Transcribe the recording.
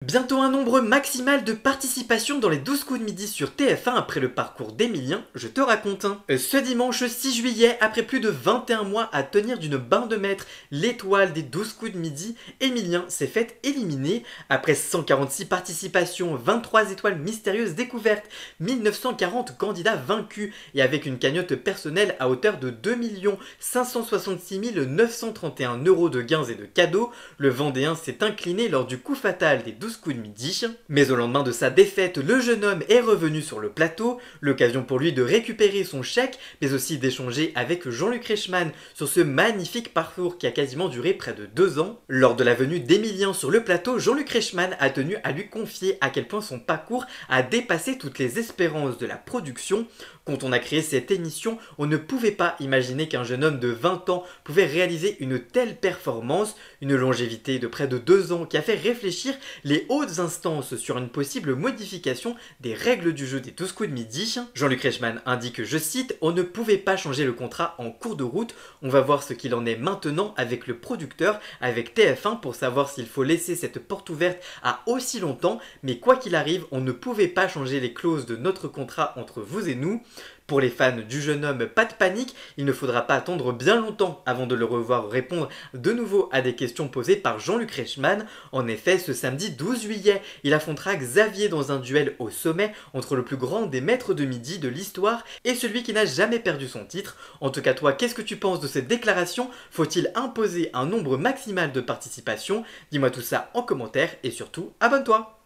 Bientôt un nombre maximal de participation dans les 12 coups de midi sur TF1 après le parcours d'Emilien, je te raconte. Ce dimanche 6 juillet, après plus de 21 mois à tenir d'une bain de maître l'étoile des 12 coups de midi, Emilien s'est fait éliminer. Après 146 participations, 23 étoiles mystérieuses découvertes, 1940 candidats vaincus et avec une cagnotte personnelle à hauteur de 2 566 931 € de gains et de cadeaux, le Vendéen s'est incliné lors du coup fatal des 12 coups de midi. Mais au lendemain de sa défaite, le jeune homme est revenu sur le plateau, l'occasion pour lui de récupérer son chèque, mais aussi d'échanger avec Jean-Luc Reichmann sur ce magnifique parcours qui a quasiment duré près de 2 ans. Lors de la venue d'Emilien sur le plateau, Jean-Luc Reichmann a tenu à lui confier à quel point son parcours a dépassé toutes les espérances de la production. Quand on a créé cette émission, on ne pouvait pas imaginer qu'un jeune homme de 20 ans pouvait réaliser une telle performance, une longévité de près de 2 ans qui a fait réfléchir les hautes instances sur une possible modification des règles du jeu des 12 coups de midi. Jean-Luc Reichmann indique, je cite, « On ne pouvait pas changer le contrat en cours de route, on va voir ce qu'il en est maintenant avec le producteur, avec TF1 pour savoir s'il faut laisser cette porte ouverte à aussi longtemps, mais quoi qu'il arrive, on ne pouvait pas changer les clauses de notre contrat entre vous et nous. » Pour les fans du jeune homme, pas de panique, il ne faudra pas attendre bien longtemps avant de le revoir répondre de nouveau à des questions posées par Jean-Luc Reichmann. En effet, ce samedi 12 juillet, il affrontera Xavier dans un duel au sommet entre le plus grand des maîtres de midi de l'histoire et celui qui n'a jamais perdu son titre. En tout cas, toi, qu'est-ce que tu penses de cette déclaration? Faut-il imposer un nombre maximal de participation? Dis-moi tout ça en commentaire et surtout, abonne-toi!